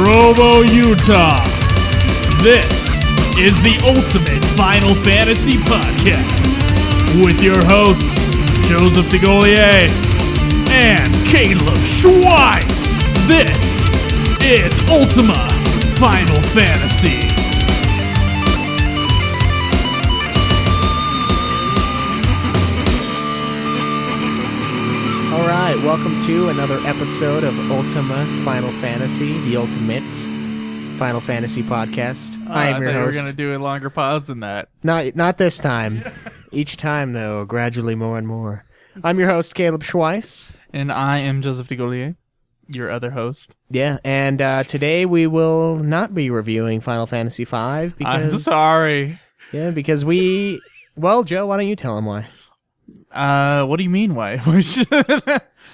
Provo, Utah. This is the Ultimate Final Fantasy Podcast with your hosts, Joseph DeGolier and Kaleb Schweiss. This is Ultima Final Fantasy. Alright, welcome to another episode of Ultima Final Fantasy, the Ultimate Final Fantasy Podcast. I am your host. You were going to do a longer pause than that. Not this time. Each time, though, gradually more and more. I'm your host, Kaleb Schweiss. And I am Joseph DeGolier, your other host. Yeah, and today we will not be reviewing Final Fantasy V because... I'm sorry. Yeah, because we... Well, Joe, why don't you tell him why? What do you mean why?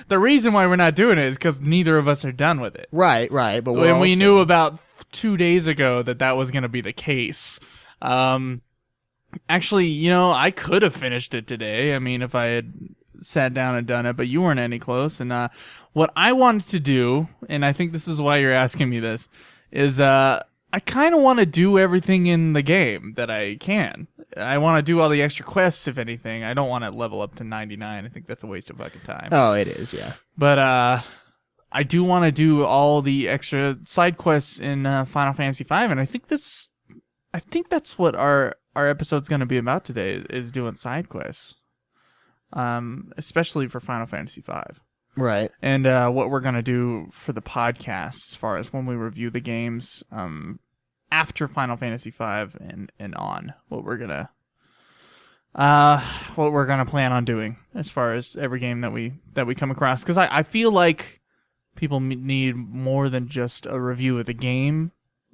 The reason why we're not doing it is because neither of us are done with it. Right, but when we knew about 2 days ago that was going to be the case. Actually, I could have finished it today. I mean, if I had sat down and done it, but you weren't any close. And what I wanted to do, and I think this is why you're asking me this, is I kind of want to do everything in the game that I can. I want to do all the extra quests, if anything. I don't want to level up to 99. I think that's a waste of fucking time. Oh, it is, yeah. But I do want to do all the extra side quests in Final Fantasy V, and I think that's what our episode's going to be about today, is doing side quests. Especially for Final Fantasy V. Right. And what we're going to do for the podcast, as far as when we review the games after Final Fantasy V and on, what we're gonna plan on doing as far as every game that we come across. Because I feel like people need more than just a review of the game.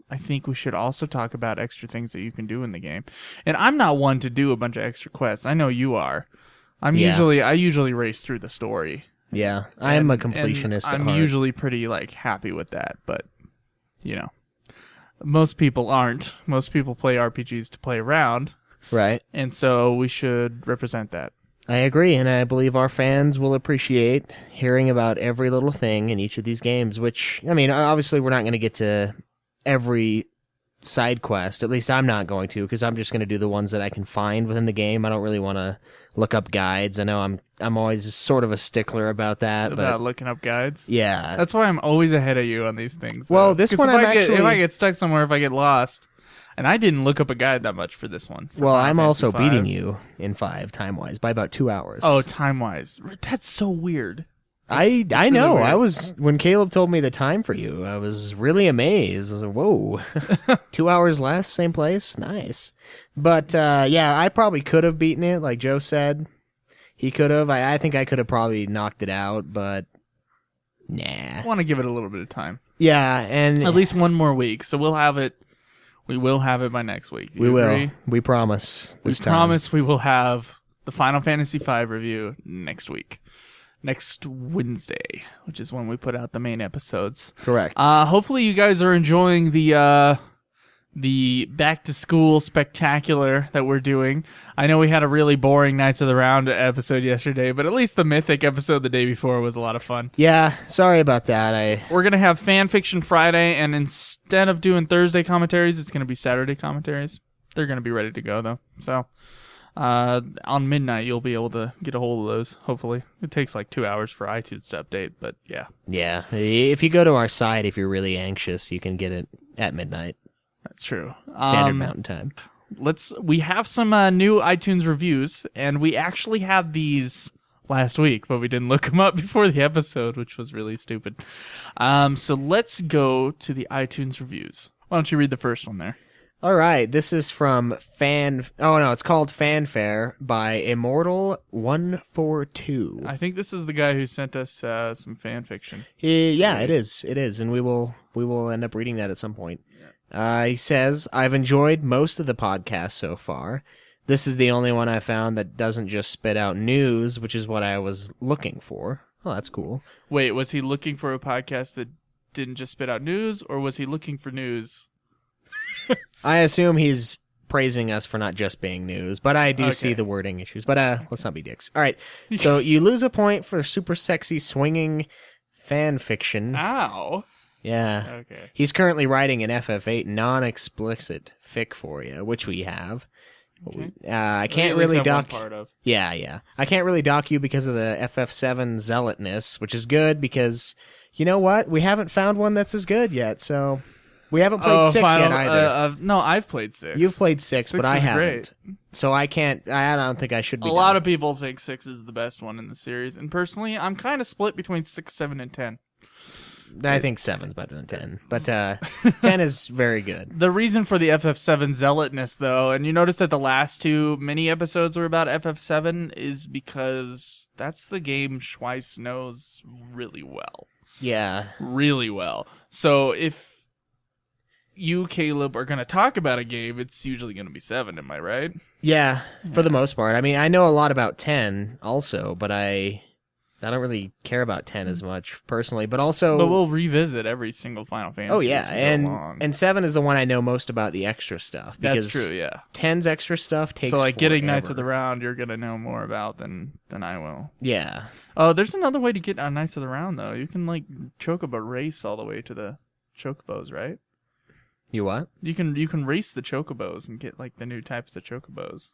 I think we should also talk about extra things that you can do in the game. And I'm not one to do a bunch of extra quests. I know you are. I usually race through the story. Yeah, I am a completionist at heart. I'm usually pretty happy with that, but most people aren't. Most people play RPGs to play around. Right. And so we should represent that. I agree, and I believe our fans will appreciate hearing about every little thing in each of these games, which, I mean, obviously we're not going to get to every side quest. At least I'm not going to, because I'm just going to do the ones that I can find within the game. I don't really want to look up guides. I know I'm always sort of a stickler about that. About looking up guides? Yeah. That's why I'm always ahead of you on these things. Well, this one if I get stuck somewhere, if I get lost, and I didn't look up a guide that much for this one. Well, I'm also beating you in 5 time-wise by about 2 hours. Oh, time-wise. That's so weird. I know. Really I was, when Kaleb told me the time for you, I was really amazed. I was like, whoa, 2 hours less, same place? Nice. But, yeah, I probably could have beaten it, like Joe said. He could have. I think I could have probably knocked it out, but nah. I want to give it a little bit of time. Yeah, and at least one more week. So we'll have it. We will have it by next week. We will. We promise. We promise we will have the Final Fantasy V review next week. Next Wednesday, which is when we put out the main episodes. Correct. Hopefully you guys are enjoying the back to school spectacular that we're doing. I know we had a really boring Knights of the Round episode yesterday, but at least the Mythic episode the day before was a lot of fun. Yeah, sorry about that. We're going to have Fan Fiction Friday, and instead of doing Thursday commentaries, it's going to be Saturday commentaries. They're going to be ready to go, though. So on midnight, you'll be able to get a hold of those, hopefully. It takes 2 hours for iTunes to update, but yeah. Yeah, if you go to our site, if you're really anxious, you can get it at midnight. That's true. Standard Mountain Time. We have some new iTunes reviews, and we actually had these last week, but we didn't look them up before the episode, which was really stupid. So let's go to the iTunes reviews. Why don't you read the first one there? All right, this is from it's called Fanfare by Immortal142. I think this is the guy who sent us some fan fiction. Yeah, it is, and we will end up reading that at some point. He says, I've enjoyed most of the podcast so far. This is the only one I found that doesn't just spit out news, which is what I was looking for. Oh, that's cool. Wait, was he looking for a podcast that didn't just spit out news, or was he looking for news? I assume he's praising us for not just being news, but I do see the wording issues. But let's not be dicks. All right, so you lose a point for super sexy swinging fan fiction. Ow. Yeah. Okay. He's currently writing an FF8 non-explicit fic for you, which we have. Okay. I At can't least really have one dock. part of. Yeah. I can't really dock you because of the FF7 zealotness, which is good because you know what? We haven't found one that's as good yet. So we haven't played 6 yet either. No, I've played 6. You've played 6, but I is haven't. Great. So I can't. I don't think I should be. A lot of people think 6 is the best one in the series, and personally, I'm kind of split between 6, 7, and 10. I think 7's better than 10, but 10 is very good. The reason for the FF7 zealotness, though, and you notice that the last 2 mini episodes were about FF7, is because that's the game Schweiss knows really well. Yeah. Really well. So if you, Caleb, are going to talk about a game, it's usually going to be 7, am I right? Yeah, for the most part. I mean, I know a lot about 10 also, but I don't really care about 10 as much personally, but also... But we'll revisit every single Final Fantasy. Oh, yeah, and 7 is the one I know most about the extra stuff. Because that's true, yeah. 10's extra stuff takes So, like, getting forever. Knights of the Round, you're going to know more about than I will. Yeah. Oh, there's another way to get on Knights of the Round, though. You can, like, Chocobo race all the way to the Chocobos, right? You what? You can race the Chocobos and get, like, the new types of Chocobos.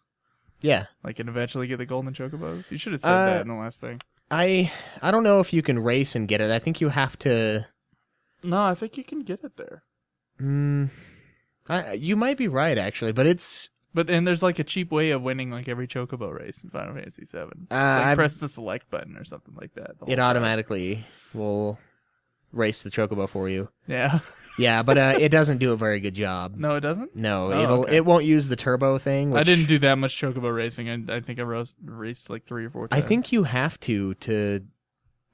Yeah. Like, and eventually get the golden Chocobos. You should have said that in the last thing. I don't know if you can race and get it. I think you have to... No, I think you can get it there. You might be right, actually, but it's... But then there's like a cheap way of winning like every Chocobo race in Final Fantasy VII. It's like press the select button or something like that. It automatically will race the Chocobo for you. Yeah. Yeah, but it doesn't do a very good job. No, it doesn't? No, it won't use the turbo thing. Which I didn't do that much Chocobo racing. I think I raced like 3 or 4 times. I think you have to.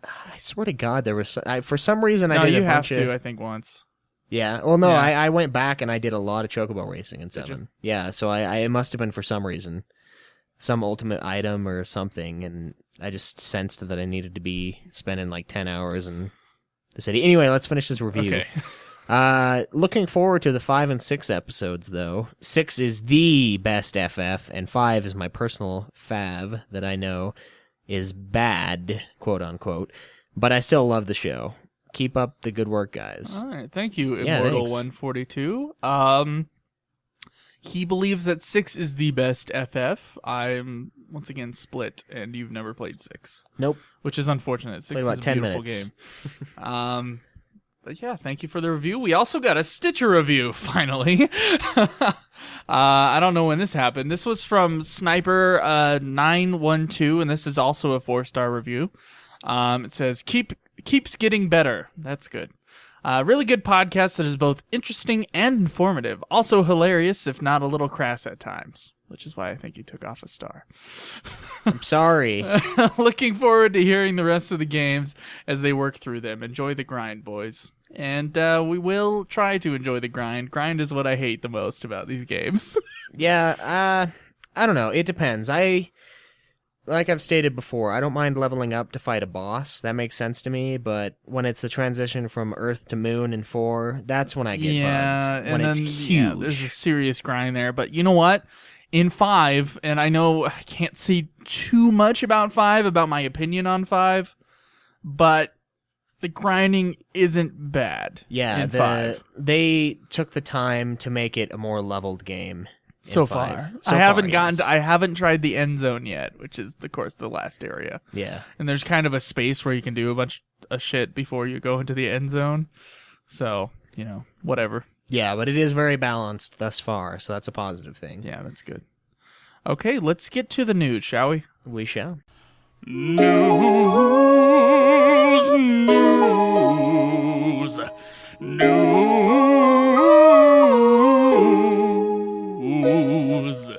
I swear to God, there was for some reason I did you a bunch have to. of, I think once. Yeah. Well, no, Yeah. I went back and I did a lot of Chocobo racing in 7. Yeah, so I it must have been for some reason, some ultimate item or something, and I just sensed that I needed to be spending like 10 hours in the city. Anyway, let's finish this review. Okay. Looking forward to the 5 and 6 episodes, though. 6 is the best FF, and 5 is my personal fav that I know is bad, quote unquote. But I still love the show. Keep up the good work, guys. All right, thank you, Yeah, Immortal thanks. 142. He believes that 6 is the best FF. I'm once again split, and you've never played 6. Nope. Which is unfortunate. 6 Played is about a 10 beautiful minutes. game. But yeah, thank you for the review. We also got a Stitcher review, finally. I don't know when this happened. This was from Sniper912, and this is also a 4-star review. It says, keeps getting better. That's good. Really good podcast that is both interesting and informative. Also hilarious, if not a little crass at times. Which is why I think you took off a star. I'm sorry. Looking forward to hearing the rest of the games as they work through them. Enjoy the grind, boys. And we will try to enjoy the grind. Grind is what I hate the most about these games. Yeah, I don't know. It depends. Like I've stated before, I don't mind leveling up to fight a boss. That makes sense to me. But when it's the transition from Earth to Moon in 4, that's when I get bugged. When it's huge. Yeah, there's a serious grind there. But you know what? In 5, and I know I can't say too much about 5, about my opinion on 5, but the grinding isn't bad. Yeah, in 5. They took the time to make it a more leveled game. So 5. far. So I haven't far, gotten yes. I haven't tried the end zone yet, which is of course the last area. Yeah. And there's kind of a space where you can do a bunch of shit before you go into the end zone. So, whatever. Yeah, but it is very balanced thus far, so that's a positive thing. Yeah, that's good. Okay, let's get to the news, shall we? We shall. News.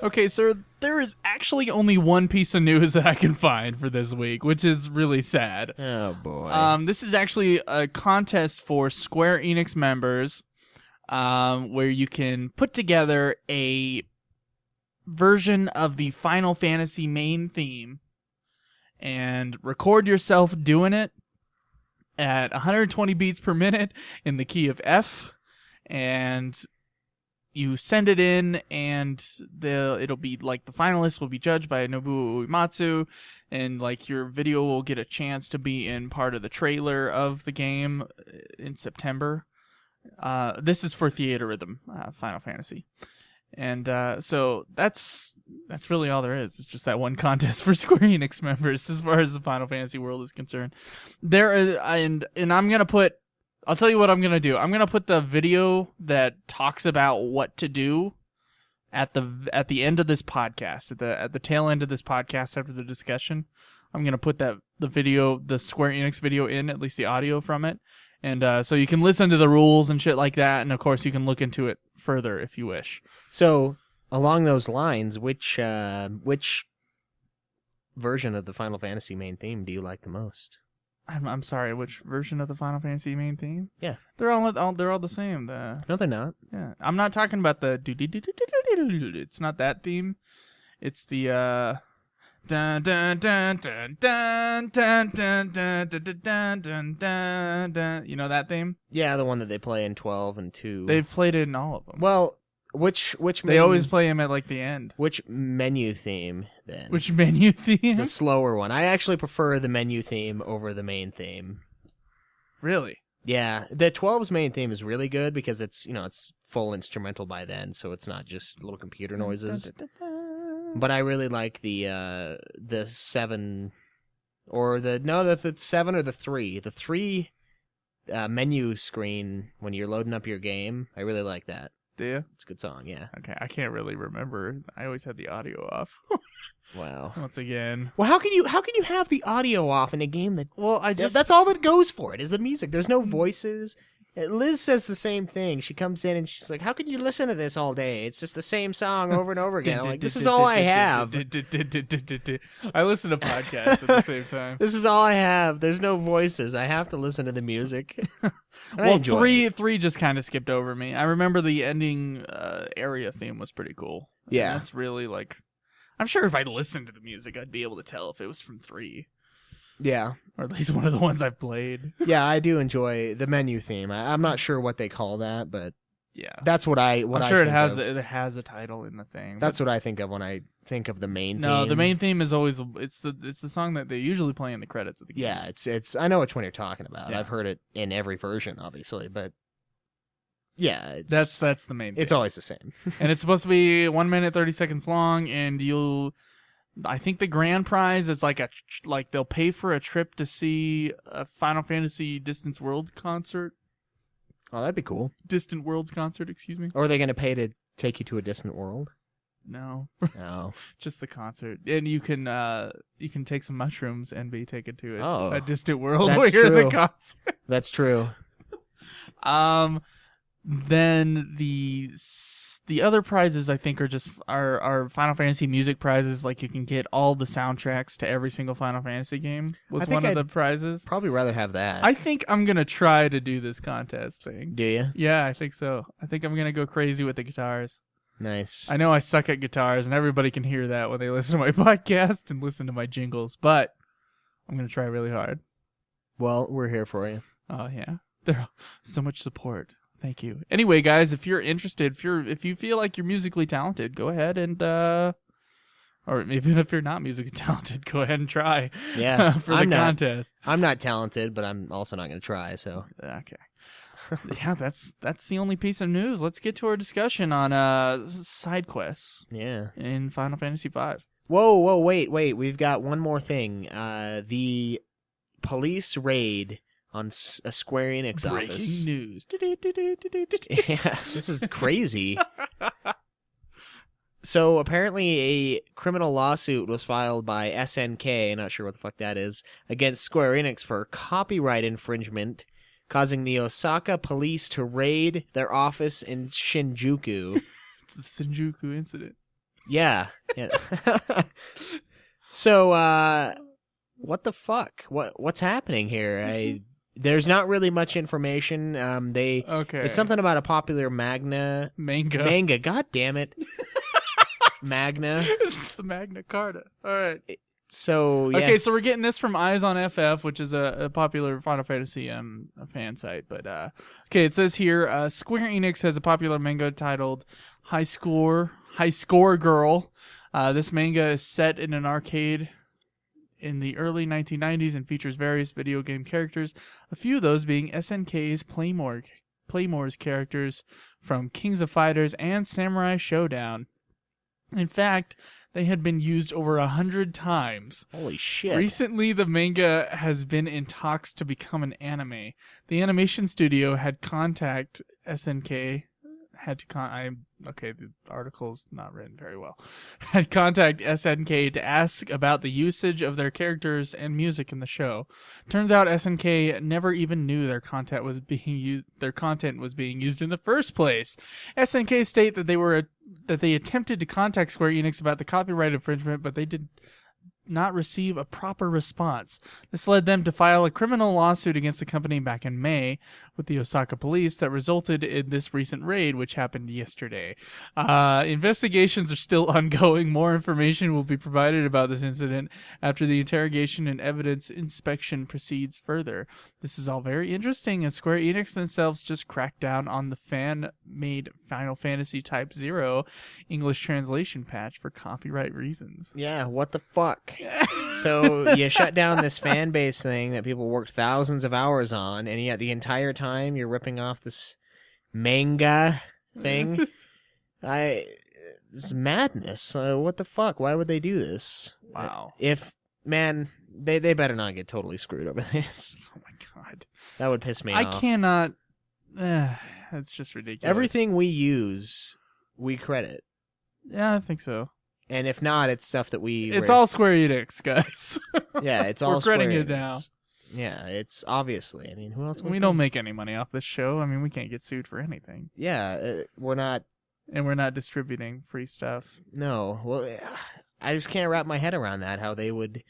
Okay, sir, there is actually only one piece of news that I can find for this week, which is really sad. Oh, boy. This is actually a contest for Square-Enix members, where you can put together a version of the Final Fantasy main theme and record yourself doing it at 120 beats per minute in the key of F, and you send it in, and it'll be like the finalists will be judged by Nobuo Uematsu, and like your video will get a chance to be in part of the trailer of the game in September. This is for Theater Rhythm, Final Fantasy. And so that's really all there is. It's just that one contest for Square Enix members as far as the Final Fantasy world is concerned. There is, and I'm going to put, I'll tell you what I'm going to do. I'm going to put the video that talks about what to do at the end of this podcast, at the tail end of this podcast after the discussion. I'm going to put the video, the Square Enix video in, at least the audio from it. And so you can listen to the rules and shit like that, and of course you can look into it further if you wish. So, along those lines, which version of the Final Fantasy main theme do you like the most? I'm sorry, which version of the Final Fantasy main theme? Yeah, they're all the same. No, they're not. Yeah, I'm not talking about the it's not that theme. It's the dun dun dun dun dun dun dun dun dun dun dun dun. You know that theme? Yeah, the one that they play in 12 and 2. They've played it in all of them. Well, which they always play him at like the end. Which menu theme then? Which menu theme? The slower one. I actually prefer the menu theme over the main theme. Really? Yeah, the 12's main theme is really good because it's full instrumental by then, so it's not just little computer noises. But I really like the 7 or the 7 or the 3. The 3 menu screen when you're loading up your game. I really like that. Do you? It's a good song, yeah. Okay, I can't really remember. I always had the audio off. Wow. Once again. Well, how can you have the audio off in a game that? Well, that's all that goes for it is the music. There's no voices. Liz says the same thing. She comes in and she's like, "How can you listen to this all day? It's just the same song over and over again." I'm like, "This is all I have." I listen to podcasts at the same time. This is all I have. There's no voices. I have to listen to the music. Well, three just kind of skipped over me. I remember the ending area theme was pretty cool. Yeah, that's really like. I'm sure if I listened to the music, I'd be able to tell if it was from 3. Yeah. Or at least one of the ones I've played. Yeah, I do enjoy the menu theme. I'm not sure what they call that, but yeah, that's what I'm sure it has a title in the thing. That's what I think of when I think of the main theme. No, the main theme is always it's the song that they usually play in the credits of the game. Yeah, it's I know which one you're talking about. Yeah. I've heard it in every version, obviously, but yeah, that's the main thing. It's always the same. And it's supposed to be 1 minute 30 seconds long, and I think the grand prize is like they'll pay for a trip to see a Final Fantasy Distant Worlds concert. Oh, that'd be cool. Distant Worlds concert, excuse me. Or are they going to pay to take you to a distant world? No. No. Just the concert. And you can take some mushrooms and be taken to a distant world That's where you're true. in the concert. That's true. Then the other prizes I think are just are Final Fantasy music prizes. Like you can get all the soundtracks to every single Final Fantasy game was one of the prizes. Probably rather have that. I think I'm gonna try to do this contest thing. Do you? Yeah, I think so. I think I'm gonna go crazy with the guitars. Nice. I know I suck at guitars, and everybody can hear that when they listen to my podcast and listen to my jingles. But I'm gonna try really hard. Well, we're here for you. Oh yeah, there's so much support. Thank you. Anyway, guys, if you're interested, if you feel like you're musically talented, go ahead and or even if you're not musically talented, go ahead and try. Yeah, for the contest. I'm not talented, but I'm also not going to try. So okay. Yeah, that's the only piece of news. Let's get to our discussion on side quests. Yeah. In Final Fantasy V. Whoa, wait. We've got one more thing. The police raid on a Square Enix office. Breaking news. Yeah, this is crazy. So apparently a criminal lawsuit was filed by SNK, not sure what the fuck that is, against Square Enix for copyright infringement, causing the Osaka police to raid their office in Shinjuku. It's the Shinjuku incident. Yeah. So, what the fuck? What's happening here? There's not really much information. It's something about a popular manga. God damn it. Magna. It's the Magna Carta. All right. So yeah. Okay, so we're getting this from Eyes on FF, which is a popular Final Fantasy fan site. But okay, it says here, Square Enix has a popular manga titled High Score Girl. This manga is set in an arcade in the early 1990s and features various video game characters, a few of those being SNK's Playmore's characters from Kings of Fighters and Samurai Showdown. In fact, they had been used over 100 times. Holy shit. Recently, the manga has been in talks to become an anime. The animation studio had contact SNK. The article's not written very well. Had contact SNK to ask about the usage of their characters and music in the show. Turns out SNK never even knew their content was being used. Their content was being used in the first place. SNK state that they attempted to contact Square Enix about the copyright infringement, but they did not receive a proper response. This led them to file a criminal lawsuit against the company back in May with the Osaka police that resulted in this recent raid, which happened yesterday. Investigations are still ongoing. More information will be provided about this incident after the interrogation and evidence inspection proceeds further. This is all very interesting, as Square Enix themselves just cracked down on the fan-made Final Fantasy Type 0 English translation patch for copyright reasons. Yeah, what the fuck? So you shut down this fan base thing that people worked thousands of hours on, and yet the entire time you're ripping off this manga thing. It's madness. What the fuck? Why would they do this? Wow. They better not get totally screwed over this. Oh my god. That would piss me off. I cannot. That's just ridiculous. Everything we use, we credit. Yeah, I think so. And if not, it's stuff that It's all Square Enix, guys. Yeah, it's all We're Square crediting Enix. it now. Yeah, it's obviously. I mean, who else would We don't make any money off this show. I mean, we can't get sued for anything. Yeah, we're not. And we're not distributing free stuff. No. Well, I just can't wrap my head around that, how they would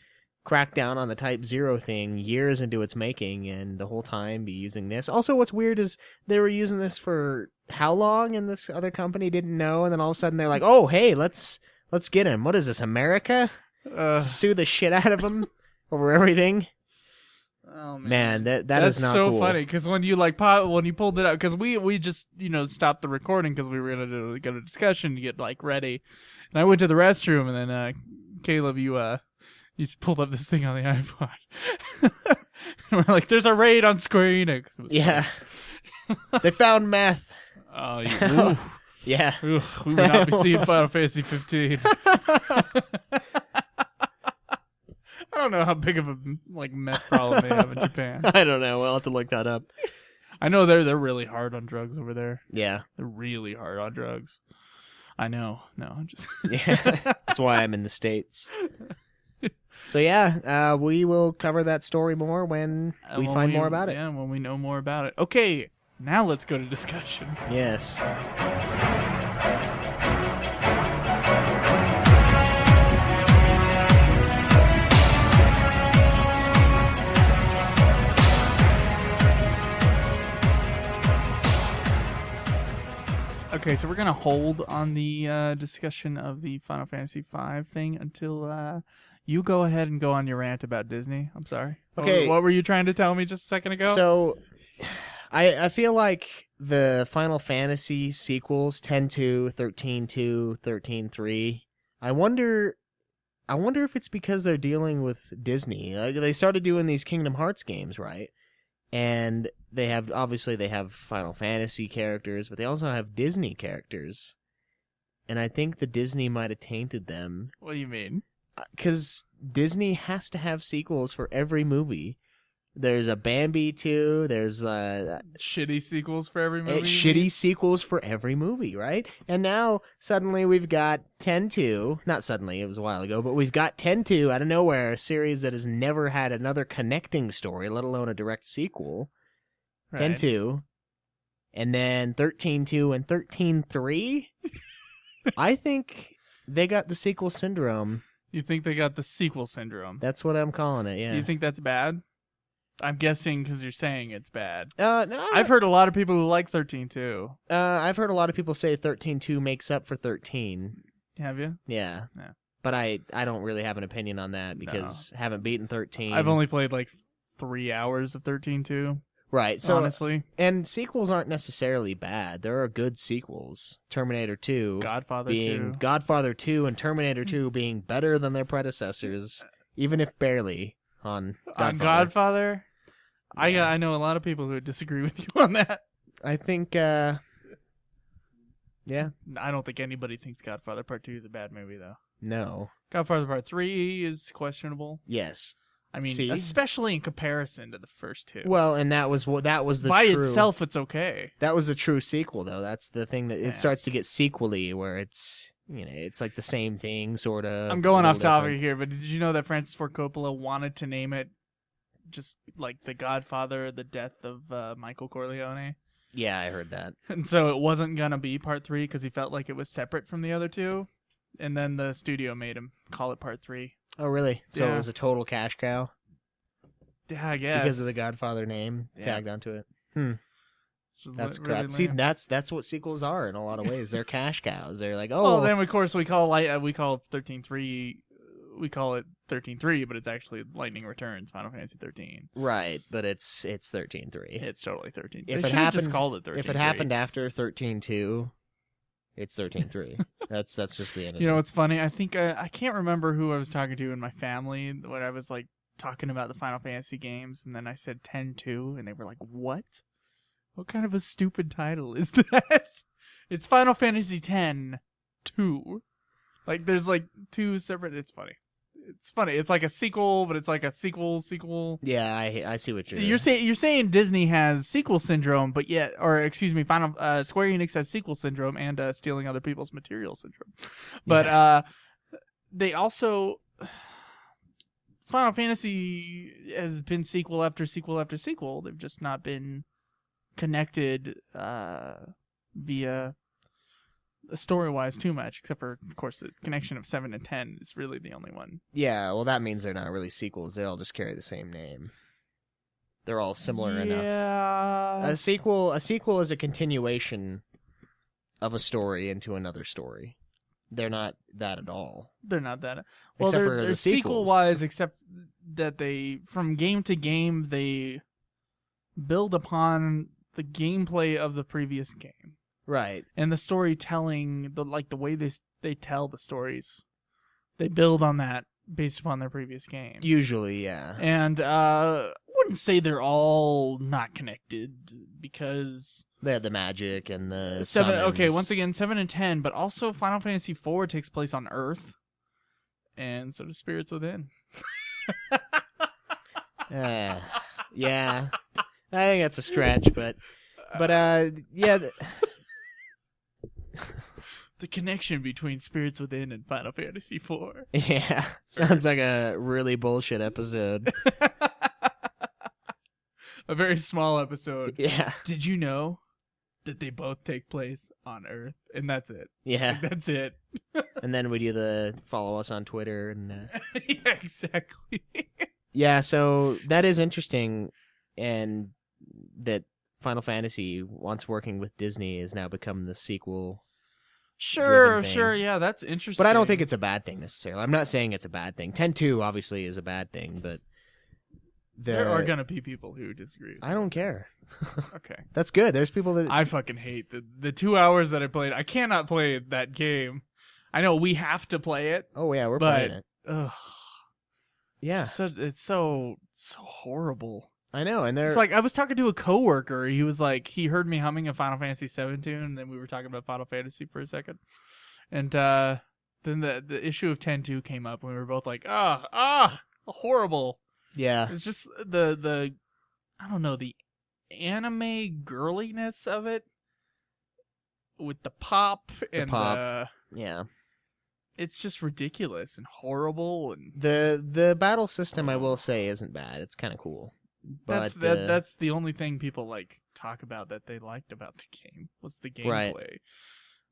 crack down on the Type 0 thing years into its making and the whole time be using this. Also, what's weird is they were using this for how long and this other company didn't know, and then all of a sudden they're like, oh, hey, let's get him. What is this, America? Sue the shit out of him over everything? Oh man, that that's is not so cool. funny because when you when you pulled it out, because we just stopped the recording because we were gonna go to discussion to get ready, and I went to the restroom, and then Kaleb, you just pulled up this thing on the iPod. And we're like, "There's a raid on Square Enix." Yeah, they found meth. Oh, yeah. Oof, we would not be seeing Final Fantasy 15. I don't know how big of a meth problem they have in Japan. I don't know. We'll have to look that up. I know they're really hard on drugs over there. Yeah, they're really hard on drugs. I know. No, I'm just. Yeah, that's why I'm in the States. So yeah, we will cover that story more when we find more about it. Yeah, when we know more about it. Okay, now let's go to discussion. Yes. Okay, so we're going to hold on the discussion of the Final Fantasy V thing until you go ahead and go on your rant about Disney. I'm sorry. Okay. What were you trying to tell me just a second ago? So, I feel like the Final Fantasy sequels, 10-2, 13-2, 13-3, I wonder if it's because they're dealing with Disney. They started doing these Kingdom Hearts games, right? And they have Final Fantasy characters, but they also have Disney characters. And I think the Disney might have tainted them. What do you mean? Because Disney has to have sequels for every movie. There's a Bambi 2, there's shitty sequels for every movie. Shitty sequels for every movie, right? And now suddenly we've got 10-2. Not suddenly, it was a while ago, but we've got 10-2 out of nowhere, a series that has never had another connecting story, let alone a direct sequel. Right. 10-2. And then 13-2 and 13-3. I think they got the sequel syndrome. You think they got the sequel syndrome? That's what I'm calling it, yeah. Do you think that's bad? I'm guessing because you're saying it's bad. No. I've heard a lot of people who like 13-2. I've heard a lot of people say 13-2 makes up for 13. Have you? Yeah. But I don't really have an opinion on that because I haven't beaten 13. I've only played 3 hours of 13-2. Right. So honestly, and sequels aren't necessarily bad. There are good sequels. Terminator 2, Godfather 2 and Terminator 2 being better than their predecessors, even if barely on Godfather. Yeah. I know a lot of people who would disagree with you on that. I think, yeah, I don't think anybody thinks Godfather Part 2 is a bad movie, though. no, Godfather Part 3 is questionable. yes. I mean, See? especially in comparison to the first two. Well, and that was the By true, itself, it's okay. that was the true sequel, though. That's the thing that Yeah. it starts to get sequely, where it's, it's like the same thing, sort of. I'm going off topic here, but did you know that Francis Ford Coppola wanted to name it just like The Godfather, the death of Michael Corleone? Yeah, I heard that. And so it wasn't going to be Part 3 because he felt like it was separate from the other two. And then the studio made him call it Part 3. Oh, really? So Yeah. it was a total cash cow Yeah, I guess. because of the Godfather name tagged onto it. That's really crap. See, lame. that's what sequels are in a lot of ways. They're cash cows. They're like, oh, Well, then of course we call 13.3. We call it 13.3, but it's actually Lightning Returns, Final Fantasy 13. right, but it's 13.3. It's totally 13. If They it should've just happened- called it 13.3. If it happened after 13.2, it's 13.3. that's just the end of You know it. what's funny? I think I can't remember who I was talking to in my family when I was like talking about the Final Fantasy games, and then I said 10-2, and they were like, "What? What kind of a stupid title is that?" It's Final Fantasy 10-2. Like there's like two separate. It's funny. It's funny. It's like a sequel, but it's like a sequel. Yeah, I see what You're saying Disney has sequel syndrome, but yet, or excuse me, Square Enix has sequel syndrome and stealing other people's material syndrome. But they also Final Fantasy has been sequel after sequel after sequel. They've just not been connected via story-wise too much, except for, of course, the connection of 7 and 10 is really the only one. Yeah, well, that means they're not really sequels. They all just carry the same name. They're all similar enough. Yeah. A sequel is a continuation of a story into another story. They're not that at all. They're not that. Well, Except they're for the sequels. sequel-wise, except that they, from game to game, they build upon the gameplay of the previous game. Right. And the storytelling, the way they tell the stories, they build on that based upon their previous game. Usually, yeah. And I wouldn't say they're all not connected because They had the magic and the 7. summons. Okay, once again, 7 and 10, but also Final Fantasy 4 takes place on Earth, and so does Spirits Within. Yeah. I think that's a stretch, but yeah. The connection between Spirits Within and Final Fantasy 4. Yeah. Sounds like a really bullshit episode. A very small episode. Yeah. Did you know that they both take place on Earth? And that's it. Yeah. That's it. And then we do the follow us on Twitter and Yeah, exactly. yeah, so that is interesting, and that Final Fantasy, once working with Disney, has now become the sequel. Sure, thing. yeah, that's interesting. But I don't think it's a bad thing necessarily. I'm not saying it's a bad thing. 10-2 obviously is a bad thing, but there are gonna be people who disagree. I don't care. Okay. That's good. There's people that I fucking hate the 2 hours that I played. I cannot play that game. I know we have to play it. Oh yeah, we're but, playing it. Ugh. Yeah. It's so horrible. I know, and they're It's like I was talking to a coworker. He was like, he heard me humming a Final Fantasy 7 tune, and then we were talking about Final Fantasy for a second, and then the issue of 10-2 came up, and we were both like, horrible. yeah. It's just the I don't know, the anime girliness of it with the pop and pop. Yeah. it's just ridiculous and horrible, and The battle system, I will say, isn't bad. It's kind of cool. But that's the only thing people like talk about that they liked about the game was the gameplay, Right.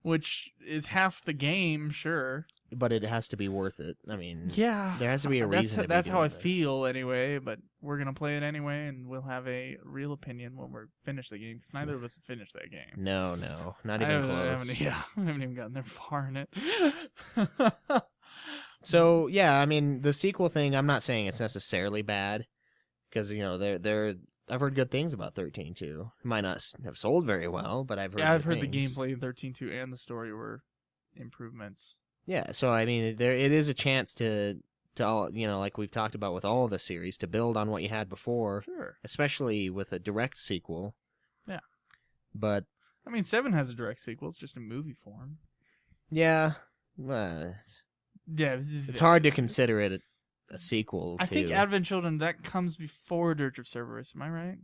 which is half the game, sure. but it has to be worth it. I mean, Yeah, there has to be a reason. That's how I doing it. feel anyway. But we're gonna play it anyway, and we'll have a real opinion when we're finished the game. Because neither of us have finished that game. No, not I even haven't, close. I haven't even gotten there far in it. So yeah, I mean, the sequel thing. I'm not saying it's necessarily bad, because they're. I've heard good things about 13 too. It might not have sold very well, but I've heard. Yeah, I've good heard the things. gameplay in 13.2 and the story were improvements. Yeah, so I mean, it is a chance to all, like we've talked about with all of the series, to build on what you had before, Sure. especially with a direct sequel. Yeah. but I mean, 7 has a direct sequel. It's just in movie form. yeah, Yeah. it's hard to consider it a sequel. I think Advent Children, that comes before Dirge of Cerberus. Am I right?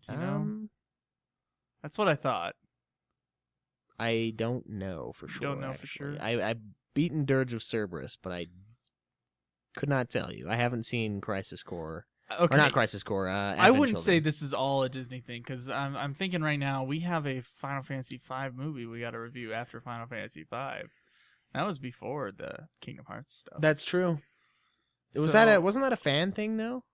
Do you know? That's what I thought. I don't know for sure. You don't know for actually. sure? I've beaten Dirge of Cerberus, but I could not tell you. I haven't seen Crisis Core. Okay. Or not Crisis Core. I wouldn't Children. say this is all a Disney thing, because I'm thinking right now we have a Final Fantasy V movie we got to review after Final Fantasy V. That was before the Kingdom Hearts stuff. That's true. Wasn't that a fan thing though?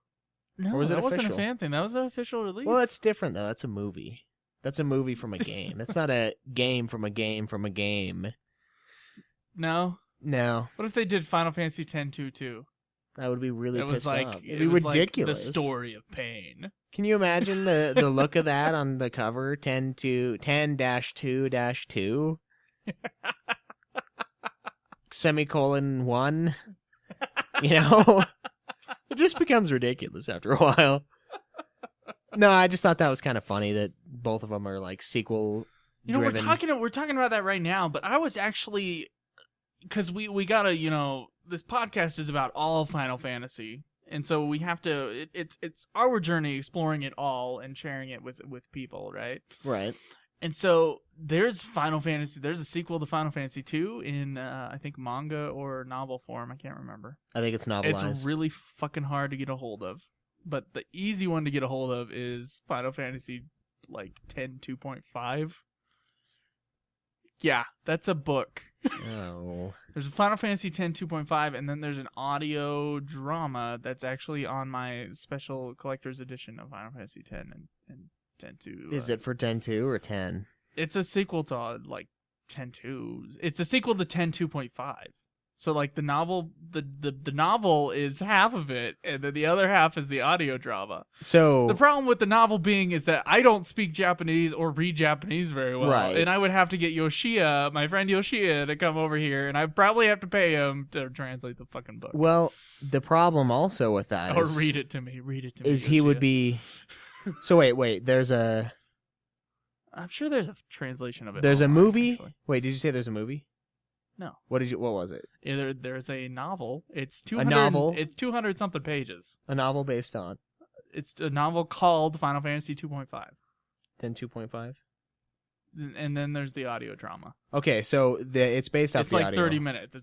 No, or was that it wasn't official? a fan thing. That was an official release. Well, that's different though. That's a movie. That's a movie from a game. That's not a game from a game from a game. No. No. What if they did Final Fantasy X-2 too? I would be really pissed off. It'd be was ridiculous. Like the story of pain. Can you imagine the look of that on the cover? 10-2-2 semicolon 1. You know, it just becomes ridiculous after a while. No, I just thought that was kind of funny that both of them are like sequel. You know, we're talking about that right now, but I was actually, because we gotta, this podcast is about all Final Fantasy, and so we have to. It's our journey exploring it all and sharing it with people, right? Right. And so there's Final Fantasy. There's a sequel to Final Fantasy 2 in I think manga or novel form. I can't remember. I think it's novelized. It's really fucking hard to get a hold of. But the easy one to get a hold of is Final Fantasy, like, 10.2.5. Yeah, that's a book. Oh. There's a Final Fantasy 10.2.5, and then there's an audio drama that's actually on my special collector's edition of Final Fantasy 10 and 10.2. Is it for 10.2 or 10? It's a sequel to, like, 10.2. It's a sequel to 10.2.5. So, like, the novel, the novel is half of it, and then the other half is the audio drama. So the problem with the novel being is that I don't speak Japanese or read Japanese very well, right. And I would have to get Yoshia, my friend Yoshia, to come over here, and I'd probably have to pay him to translate the fucking book. Well, the problem also with that or read it to me. Is Yoshia. He would be. So wait. There's a. I'm sure there's a translation of it. There's online, a movie. Actually. Wait, did you say there's a movie? No. What was it? There's a novel. It's 200. A novel. It's 200 something pages. A novel based on. It's a novel called Final Fantasy 2.5. 10.2.5. And then there's the audio drama. Okay, so it's based off it's the like audio. 30 minutes.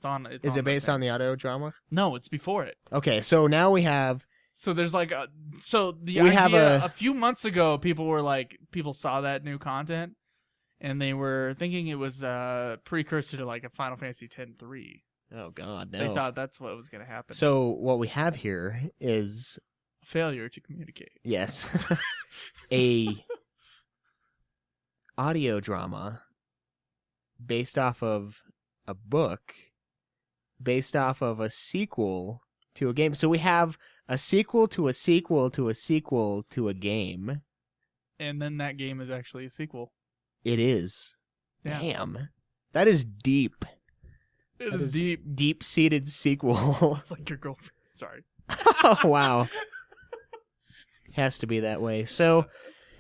Is it based on the audio drama? No, it's before it. Okay, so now we have. So there's like a few months ago, people saw that new content, and they were thinking it was a precursor to like a Final Fantasy X-3. Oh God, no! They thought that's what was going to happen. So what we have here is failure to communicate. Yes, a audio drama based off of a book, based off of a sequel to a game. So we have a sequel to a sequel to a sequel to a game. And then that game is actually a sequel. It is. Yeah. Damn. That is deep. It is deep. Deep-seated sequel. It's like your girlfriend. Sorry. Oh, wow. Has to be that way. So,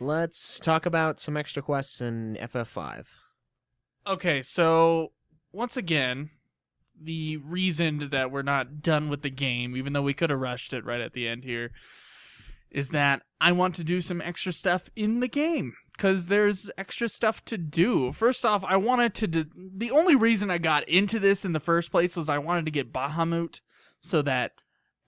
let's talk about some extra quests in FF5. Okay, so, once again, the reason that we're not done with the game, even though we could have rushed it right at the end here, is that I want to do some extra stuff in the game. Because there's extra stuff to do. First off, I wanted to... the only reason I got into this in the first place was I wanted to get Bahamut so that...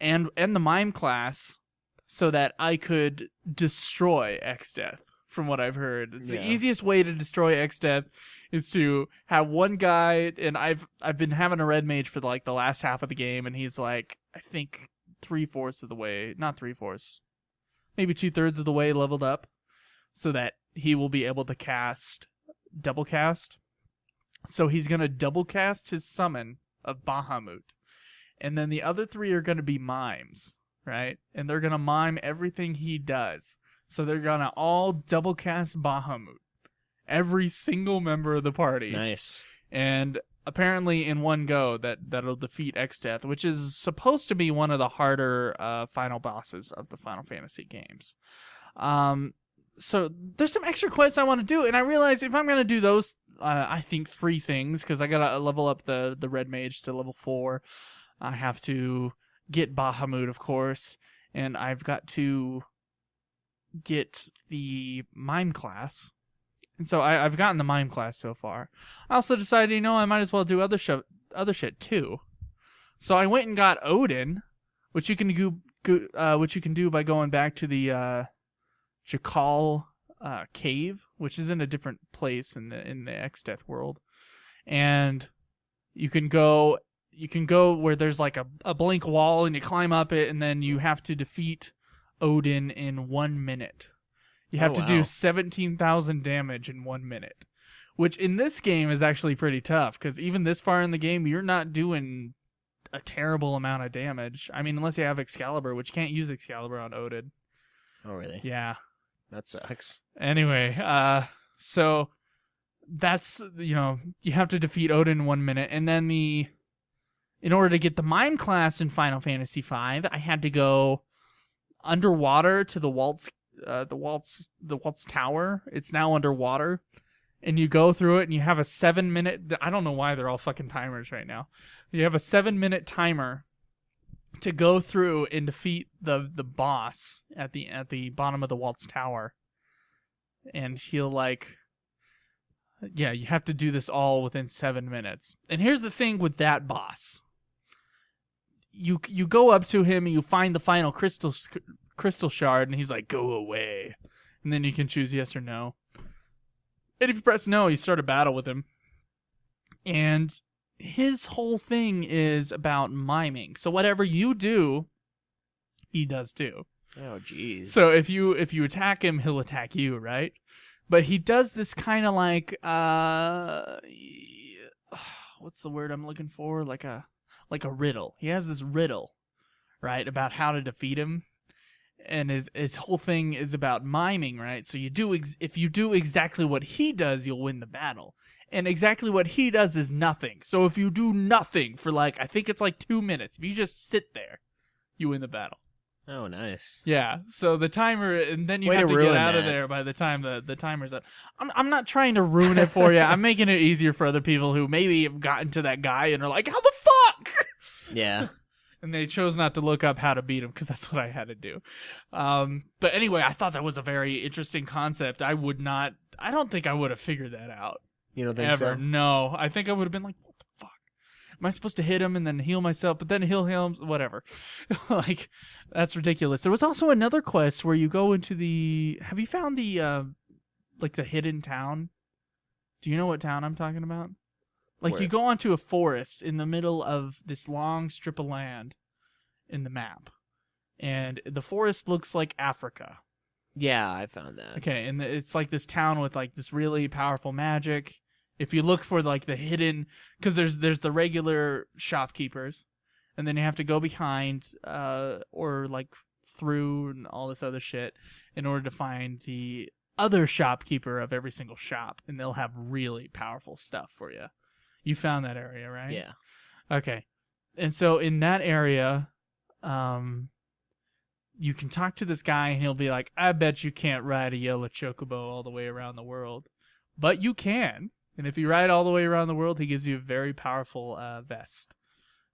and the Mime class so that I could destroy X-Death, from what I've heard. It's the easiest way to destroy X-Death is to have one guy... and I've been having a red mage for like the last half of the game, and he's like, I think 3/4 of the way... not 3/4. Maybe 2/3 of the way leveled up. So that he will be able to double cast. So he's going to double cast his summon of Bahamut. And then the other 3 are going to be mimes, right? And they're going to mime everything he does. So they're going to all double cast Bahamut. Every single member of the party. Nice. And apparently in one go that'll defeat X-Death, which is supposed to be one of the harder final bosses of the Final Fantasy games. so there's some extra quests I want to do, and I realize if I'm gonna do those, I think 3 things, because I gotta level up the red mage to level 4. I have to get Bahamut, of course, and I've got to get the mime class. And so I've gotten the mime class so far. I also decided, I might as well do other shit too. So I went and got Odin, which you can do by going back to the Jakal cave, which is in a different place in the X-Death world, and you can go where there's like a blank wall, and you climb up it, and then you have to defeat Odin in 1 minute. You have to do 17,000 damage in 1 minute, which in this game is actually pretty tough, because even this far in the game, you're not doing a terrible amount of damage. I mean, unless you have Excalibur, which you can't use Excalibur on Odin. Oh, really? Yeah. That sucks. Anyway, so that's, you have to defeat Odin in 1 minute, and then in order to get the mime class in Final Fantasy V, I had to go underwater to the Waltz Tower. It's now underwater, and you go through it, and you have a 7-minute. I don't know why they're all fucking timers right now. You have a 7-minute timer to go through and defeat the boss at the bottom of the Waltz Tower, and he'll you have to do this all within 7 minutes. And here's the thing with that boss: you go up to him and you find the final crystal shard, and he's like, "Go away," and then you can choose yes or no. And if you press no, you start a battle with him, and his whole thing is about miming. So whatever you do, he does too. Oh, jeez. So if you attack him, he'll attack you, right? But he does this kind of what's the word I'm looking for? Like a riddle. He has this riddle, right, about how to defeat him. And his whole thing is about miming, right? So if you do exactly what he does, you'll win the battle. And exactly what he does is nothing. So if you do nothing for I think it's 2 minutes, if you just sit there, you win the battle. Oh, nice. Yeah. So the timer, and then you Way have to to get ruin out of that. there by the time the timer's up. I'm not trying to ruin it for you. I'm making it easier for other people who maybe have gotten to that guy and are like, how the fuck? Yeah. And they chose not to look up how to beat him, because that's what I had to do. But anyway, I thought that was a very interesting concept. I don't think I would have figured that out. You don't think Ever. so? No. I think I would have been like, what the fuck? Am I supposed to hit him and then heal myself, but then heal him? Whatever. That's ridiculous. There was also another quest where you go into have you found the hidden town? Do you know what town I'm talking about? Where? You go onto a forest in the middle of this long strip of land in the map, and the forest looks like Africa. Yeah, I found that. Okay, and it's this town with this really powerful magic. If you look for the hidden, because there's the regular shopkeepers, and then you have to go behind or through and all this other shit in order to find the other shopkeeper of every single shop, and they'll have really powerful stuff for you. You found that area, right? Yeah. Okay. And so in that area, you can talk to this guy, and he'll be like, I bet you can't ride a yellow chocobo all the way around the world. But you can. And if you ride all the way around the world, he gives you a very powerful vest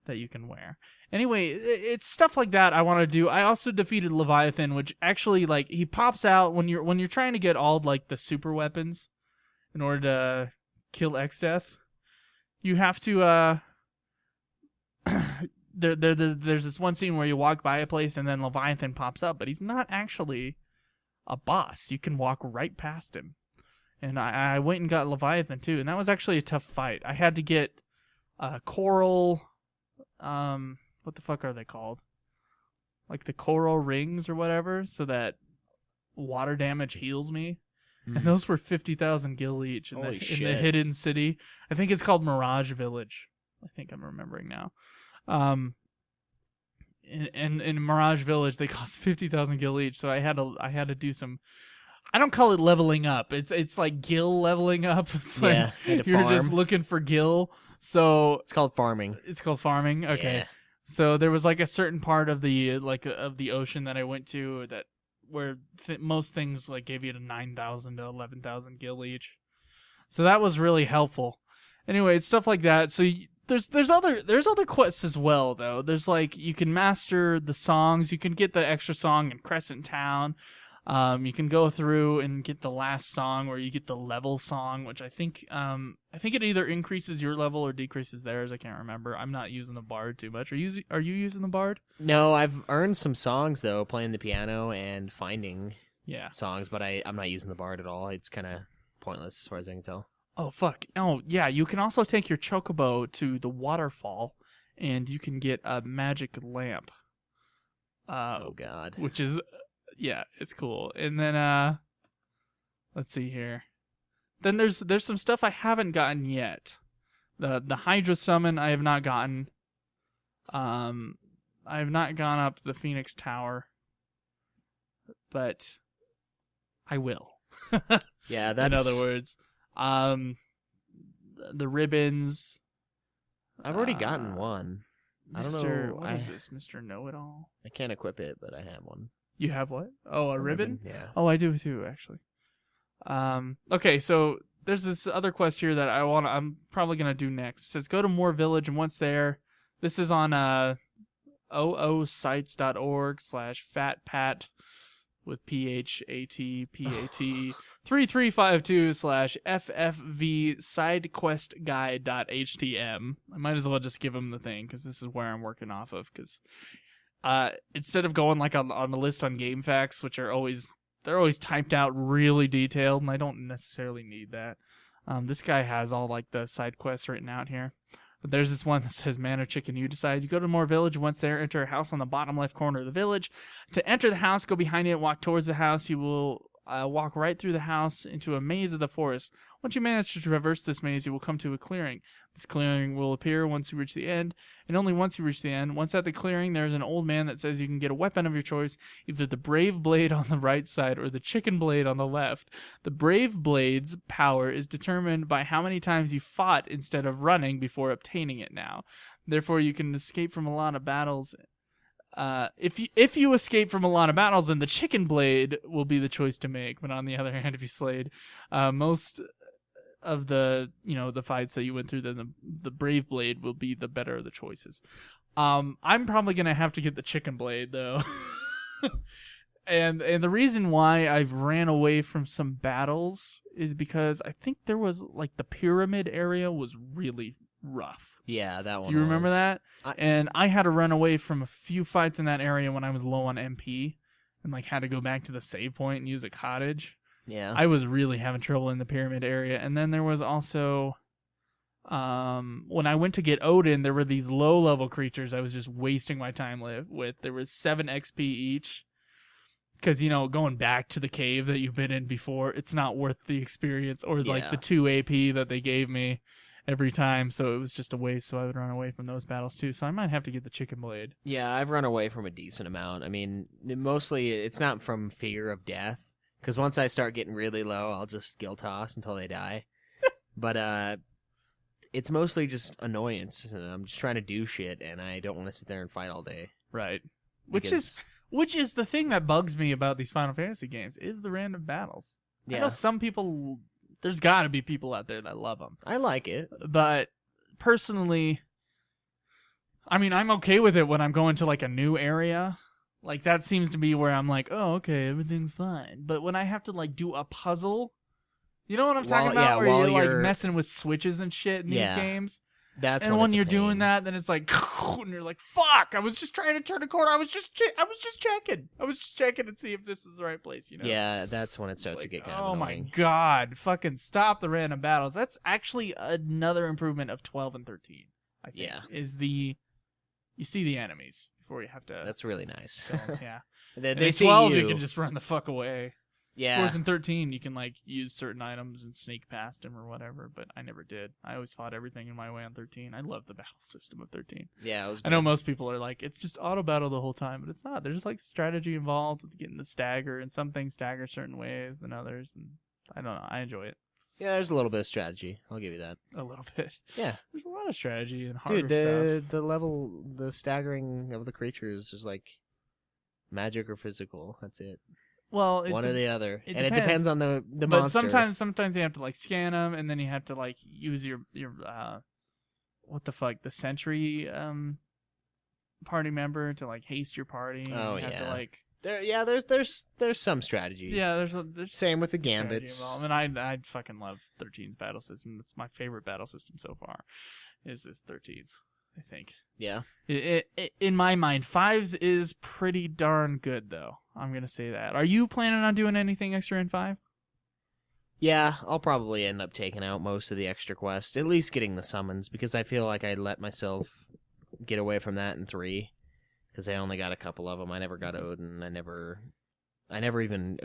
that you can wear. Anyway, it's stuff like that I want to do. I also defeated Leviathan, which actually, he pops out when you're trying to get all, the super weapons in order to kill X-Death. You have to, there's this one scene where you walk by a place and then Leviathan pops up, but he's not actually a boss. You can walk right past him. And I went and got Leviathan too, and that was actually a tough fight. I had to get coral, what the fuck are they called? The coral rings or whatever, so that water damage heals me. And those were 50,000 gil each in the hidden city. I think it's called Mirage Village. I think I'm remembering now. In Mirage Village, they cost 50,000 gil each, so I had to do some. I don't call it leveling up. It's like gil leveling up. It's you're just looking for gil. So it's called farming. It's called farming. Okay. Yeah. So there was a certain part of the of the ocean that I went to that where most things like gave you to 9,000 to 11,000 gil each. So that was really helpful. Anyway, it's stuff like that. So there's other quests as well though. There's like you can master the songs. You can get the extra song in Crescent Town. You can go through and get the last song where you get the level song, which I think it either increases your level or decreases theirs. I can't remember. I'm not using the bard too much. Are you using the bard? No, I've earned some songs though, playing the piano and finding Yeah. songs, but I'm not using the bard at all. It's kind of pointless as far as I can tell. Oh fuck. Oh yeah, you can also take your chocobo to the waterfall and you can get a magic lamp. Oh god. Which is yeah, it's cool. And then let's see here. Then there's some stuff I haven't gotten yet. The Hydra summon I have not gotten. I have not gone up the Phoenix Tower. But I will. Yeah, that's in other words. The ribbons. I've already gotten one. I don't know. What is this? Mr. Know-It-All? I can't equip it, but I have one. You have what? Oh, a ribbon? Yeah. Oh, I do too, actually. Okay, so there's this other quest here that I'm probably gonna do next. It says go to Moore Village, and once there, this is on oosites.org/fatpat with PHATPAT 3352/FFV sidequestguide.htm. I might as well just give them the thing because this is where I'm working off of. Because instead of going like on a list on GameFAQs, which they're always typed out really detailed, and I don't necessarily need that. This guy has all like the side quests written out here. But there's this one that says man or chicken, you decide. You go to Moore Village. Once there, enter a house on the bottom left corner of the village. To enter the house, go behind it, walk towards the house. You will walk right through the house into a maze of the forest. Once you manage to traverse this maze, you will come to a clearing. This clearing will appear once you reach the end, and only once you reach the end. Once at the clearing, there is an old man that says you can get a weapon of your choice, either the Brave Blade on the right side or the Chicken Blade on the left. The Brave Blade's power is determined by how many times you fought instead of running before obtaining it now. Therefore, you can escape from a lot of battles. If you escape from a lot of battles, then the Chicken Blade will be the choice to make. But on the other hand, if you slayed most of the fights that you went through, then the Brave Blade will be the better of the choices. I'm probably gonna have to get the Chicken Blade though, and the reason why I've ran away from some battles is because I think there was like the pyramid area was really rough. Yeah, that one. Do you remember that? And I had to run away from a few fights in that area when I was low on MP and like had to go back to the save point and use a cottage. Yeah. I was really having trouble in the pyramid area. And then there was also when I went to get Odin, there were these low level creatures I was just wasting my time with. There was 7 XP each. Because, going back to the cave that you've been in before, it's not worth the experience or like the 2 AP that they gave me every time, so it was just a waste, so I would run away from those battles too. So I might have to get the Chicken Blade. Yeah, I've run away from a decent amount. I mean, mostly it's not from fear of death, because once I start getting really low, I'll just skill toss until they die. But it's mostly just annoyance. I'm just trying to do shit, and I don't want to sit there and fight all day. Right. Which is the thing that bugs me about these Final Fantasy games, is the random battles. Yeah. I know some people... There's got to be people out there that love them. I like it. But personally, I mean, I'm okay with it when I'm going to like a new area. Like that seems to be where I'm like, oh, okay, everything's fine. But when I have to like do a puzzle, you know what I'm talking about? Yeah, where you're like messing with switches and shit in these games. That's and when you're doing that, then it's like, and you're like, fuck! I was just trying to turn a corner. I was just checking. I was just checking to see if this is the right place. Yeah, that's when it starts to get kind of annoying. Oh my god! Fucking stop the random battles. That's actually another improvement of 12 and 13. I think. Yeah. You see the enemies before you have to. That's really nice. Yeah. They see 12, you. You can just run the fuck away. Yeah. Whereas in 13, you can like use certain items and sneak past them or whatever, but I never did. I always fought everything in my way on 13. I love the battle system of 13. Yeah, it was I know most people are like, it's just auto battle the whole time, but it's not. There's like strategy involved with getting the stagger, and some things stagger certain ways than others, and I don't know. I enjoy it. Yeah, there's a little bit of strategy. I'll give you that. A little bit. Yeah. There's a lot of strategy and harder stuff. The staggering of the creatures is like magic or physical. That's it. Well, One or the other. it And it depends. depends on the But monster. sometimes you have to like scan them, and then you have to like use your what the fuck, the sentry party member to like haste your party. Oh, you have to, yeah. like, There's some strategy. yeah, there's Same with the strategy gambits. involved. And I fucking love 13's battle system. That's my favorite battle system so far. Is this 13's? I think. Yeah. It in my mind, 5's is pretty darn good though. I'm gonna say that. Are you planning on doing anything extra in 5? Yeah, I'll probably end up taking out most of the extra quests, at least getting the summons, because I feel like I let myself get away from that in 3, because I only got a couple of them. I never got Odin. I never even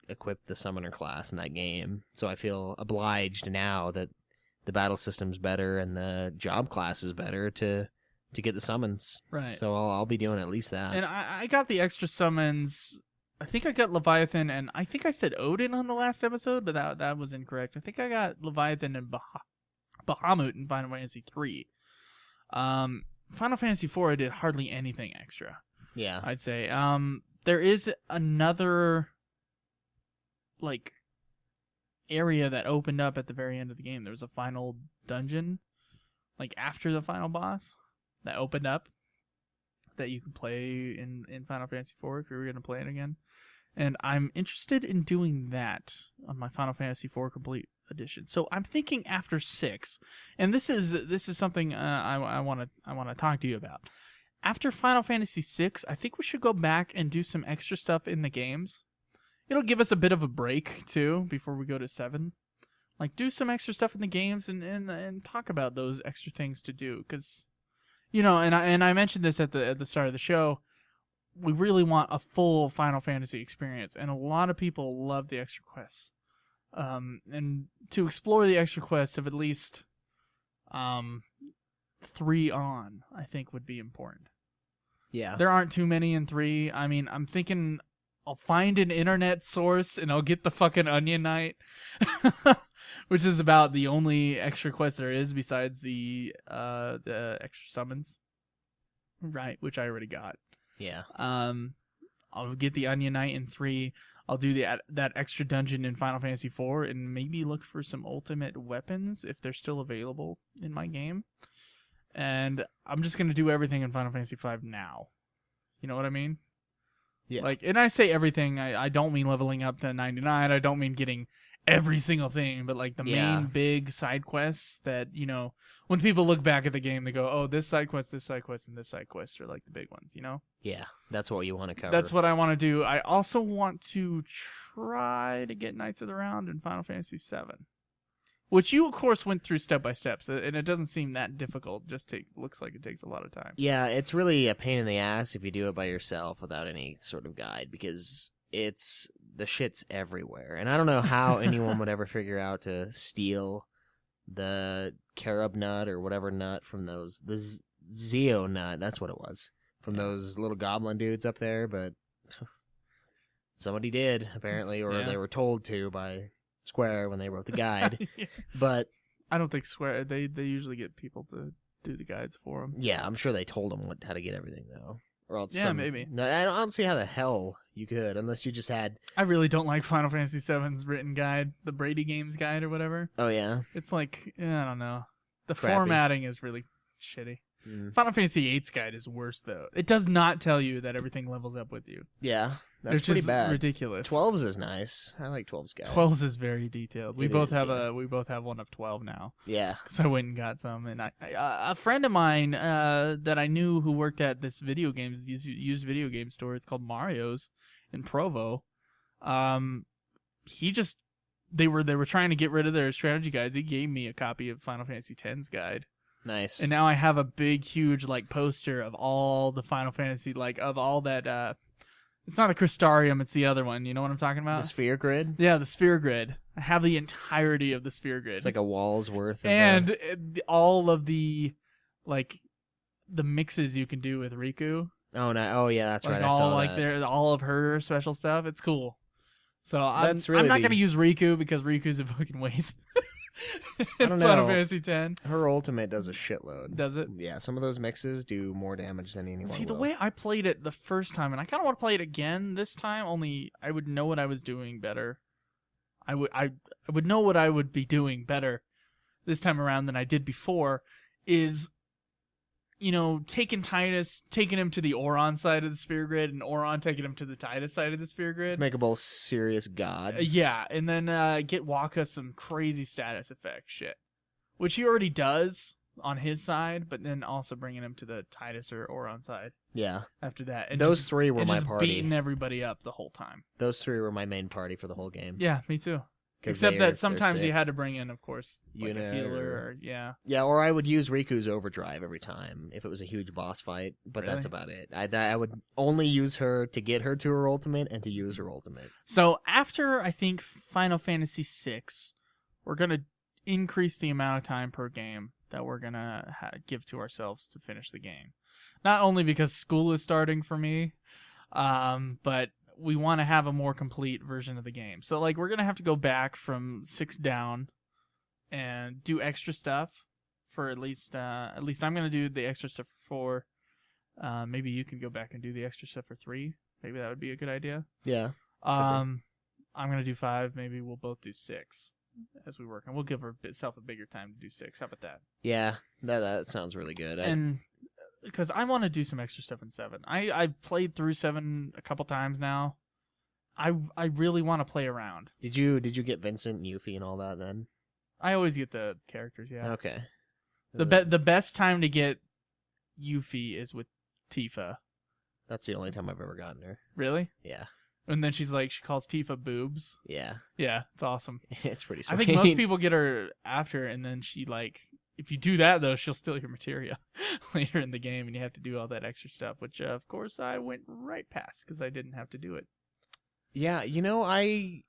equipped the summoner class in that game, so I feel obliged now that the battle system's better and the job class is better to get the summons. Right. So I'll be doing at least that. And I got the extra summons. I think I got Leviathan, and I think I said Odin on the last episode, but that was incorrect. I think I got Leviathan and Bahamut in Final Fantasy 3. Final Fantasy 4, I did hardly anything extra, Yeah. I'd say. There is another, like, area that opened up at the very end of the game. There was a final dungeon, like, after the final boss, that opened up that you could play in Final Fantasy 4 if you were going to play it again. And I'm interested in doing that on my Final Fantasy 4 Complete Edition. So I'm thinking after 6, and this is something I want to talk to you about. After Final Fantasy 6, I think we should go back and do some extra stuff in the games. It'll give us a bit of a break too before we go to 7. Like, do some extra stuff in the games and talk about those extra things to do, because, you know, and I mentioned this at the start of the show. We really want a full Final Fantasy experience, and a lot of people love the extra quests. And to explore the extra quests of at least 3 on, I think would be important. Yeah. There aren't too many in 3. I mean, I'm thinking I'll find an internet source and I'll get the fucking Onion Knight, which is about the only extra quest there is besides the extra summons, right? Which I already got. Yeah. I'll get the Onion Knight in 3. I'll do that extra dungeon in Final Fantasy 4, and maybe look for some ultimate weapons if they're still available in my game. And I'm just gonna do everything in Final Fantasy 5 now. You know what I mean? Yeah. Like, and I say everything, I don't mean leveling up to 99. I don't mean getting every single thing, but like the main big side quests that, you know, when people look back at the game, they go, oh, this side quest, and this side quest are like the big ones, you know? Yeah. That's what you want to cover. That's what I want to do. I also want to try to get Knights of the Round in Final Fantasy 7. Which you, of course, went through step by step, and it doesn't seem that difficult. Looks like it takes a lot of time. Yeah, it's really a pain in the ass if you do it by yourself without any sort of guide, because the shit's everywhere. And I don't know how anyone would ever figure out to steal the carob nut or whatever nut from the Zeo nut, that's what it was, from those little goblin dudes up there, but somebody did, apparently, or they were told to by Square when they wrote the guide. Yeah. But I don't think Square, they usually get people to do the guides for them. yeah, I'm sure they told them how to get everything, though. Or else maybe. No, I don't see how the hell you could, unless you just had... I really don't like Final Fantasy VII's written guide, the Brady Games guide or whatever. Oh, yeah? It's like, I don't know. The Crappy. formatting is really shitty. Final Fantasy VIII's guide is worse, though. It does not tell you that everything levels up with you. Yeah, that's Which pretty is bad. ridiculous. 12's is nice. I like 12's guide. 12's is very detailed. We It both is, have yeah. we both have one of 12 now. Yeah. So I went and got some, and a friend of mine that I knew who worked at this used video game store. It's called Mario's in Provo. They were trying to get rid of their strategy guides. He gave me a copy of Final Fantasy X's guide. Nice. And now I have a big, huge, like, poster of all the Final Fantasy, like, of all that, it's not the Crystarium, it's the other one. You know what I'm talking about? The sphere grid? Yeah, the Sphere Grid. I have the entirety of the Sphere Grid. It's like a wall's worth of... And all of the, like, the mixes you can do with Riku. Oh, no. Oh, yeah, that's Like, right. I saw that. all of her special stuff. It's cool. So I'm That's really not going to use Riku because Riku's a fucking waste. I don't Final know. Fantasy X. Her ultimate does a shitload. Does it? Yeah, some of those mixes do more damage than anyone See, the will. way I played it the first time, and I kind of want to play it again this time, only I would know what I was doing better. I would know what I would be doing better this time around than I did before, is, taking Titus, taking him to the Auron side of the sphere grid, and Auron taking him to the Titus side of the sphere grid. To make them both serious gods. Yeah, and then get Waka some crazy status effect shit, which he already does on his side, but then also bringing him to the Titus or Auron side Yeah. after that. And Those three were my just party. beating everybody up the whole time. Those three were my main party for the whole game. Yeah, me too. 'Cause Except they're that sometimes sick. you had to bring in, of course, like Yuna a healer or- or yeah. Yeah, or I would use Riku's overdrive every time if it was a huge boss fight, but that's Really? about it. I would only use her to get her to her ultimate and to use her ultimate. So after, I think, Final Fantasy VI, we're going to increase the amount of time per game that we're going to give to ourselves to finish the game. Not only because school is starting for me, but we want to have a more complete version of the game. So, we're going to have to go back from 6 down and do extra stuff for at least I'm going to do the extra stuff for 4. Maybe you can go back and do the extra stuff for 3. Maybe that would be a good idea. Yeah. I'm going to do 5. Maybe we'll both do 6 as we work. And we'll give ourselves a bigger time to do 6. How about that? Yeah, that sounds really good. And because I want to do some extra stuff in 7. I played through 7 a couple times now. I really want to play around. Did you get Vincent and Yuffie and all that then? I always get the characters, yeah. Okay. The best time to get Yuffie is with Tifa. That's the only time I've ever gotten her. Really? Yeah. And then she calls Tifa boobs. Yeah. Yeah, it's awesome. It's pretty sweet. I think most people get her after, and then she if you do that though, she'll steal your materia later in the game, and you have to do all that extra stuff, which of course I went right past because I didn't have to do it. Yeah, I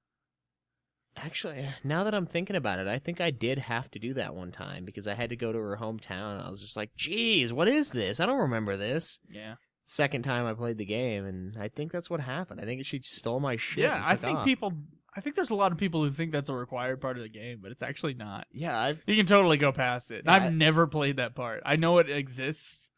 actually, now that I'm thinking about it, I think I did have to do that one time because I had to go to her hometown. I was just like, geez, what is this? I don't remember this. Yeah. Second time I played the game, and I think that's what happened. I think she stole my shit. Yeah, and I took think off. I think there's a lot of people who think that's a required part of the game, but it's actually not. Yeah, You can totally go past it. And Yeah, I've never played that part. I know it exists,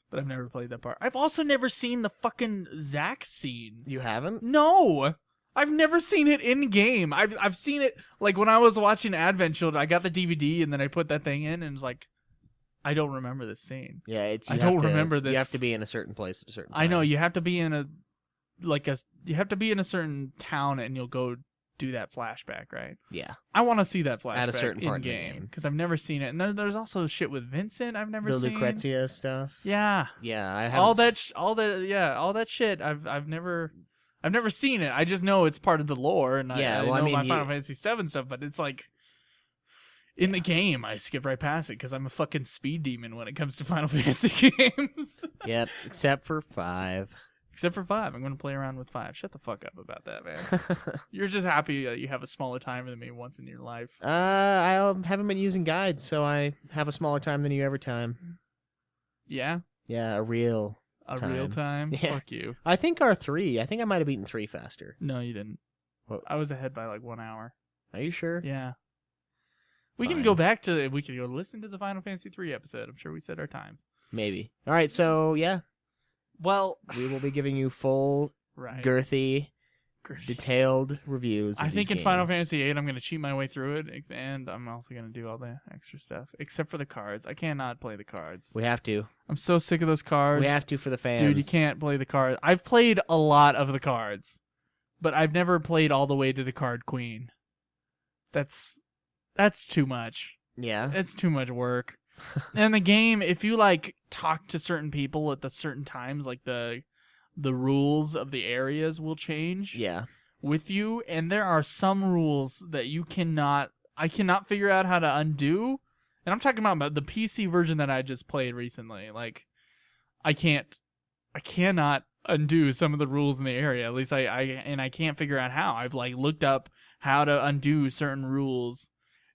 but I've never played that part. I've also never seen the fucking Zack scene. you haven't? No! I've never seen it in game. I've seen it when I was watching Advent Children. I got the DVD and then I put that thing in and it was I don't remember this scene. Yeah, it's. I don't remember this. You have to be in a certain place at a certain time. I know you have to be in you have to be in a certain town and you'll go do that flashback, right? Yeah, I want to see that flashback at a certain part in of the game game because I've never seen it. And there's also shit with Vincent I've never the seen. Lucrezia stuff. Yeah, Yeah, I have all that shit. I've never seen it. I just know it's part of the lore, and Yeah, I well, I know mean, my Final Fantasy VII stuff. But it's in the game, I skip right past it because I'm a fucking speed demon when it comes to Final Fantasy games. Yep, except for 5. Except for 5, I'm going to play around with 5. Shut the fuck up about that, man. You're just happy you have a smaller time than me once in your life. I haven't been using guides, so I have a smaller time than you every time. Yeah, Yeah, a real real time. Yeah. Fuck you. I think R3. I think I might have beaten 3 faster. No, you didn't. What? I was ahead by 1 hour. Are you sure? Yeah. We Fine. can go back to we can go listen to the Final Fantasy 3 episode. I'm sure we said our times. Maybe. All right, so yeah, Well, we will be giving you full, right. girthy, detailed reviews. Of I these think in Final games. Fantasy 8, I'm going to cheat my way through it, and I'm also going to do all the extra stuff, except for the cards. I cannot play the cards. We have to. I'm so sick of those cards. We have to for the fans. Dude, you can't play the cards. I've played a lot of the cards, but I've never played all the way to the card queen. That's too much. Yeah. It's too much work. And the game, if you talk to certain people at the certain times, the rules of the areas will change Yeah. with you, and there are some rules that I cannot figure out how to undo. And I'm talking about the PC version that I just played recently. I cannot undo some of the rules in the area. At least I can't figure out how. I've looked up how to undo certain rules,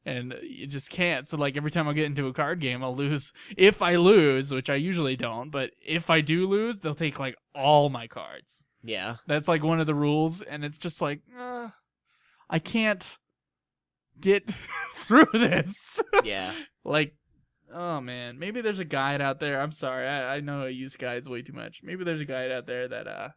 and you just can't. So every time I get into a card game, I'll lose. If I lose, which I usually don't, but if I do lose, they'll take all my cards. Yeah. That's one of the rules, and it's just I can't get through this. Yeah. Like, oh man, maybe there's a guide out there. I'm sorry, I know I use guides way too much. Maybe there's a guide out there that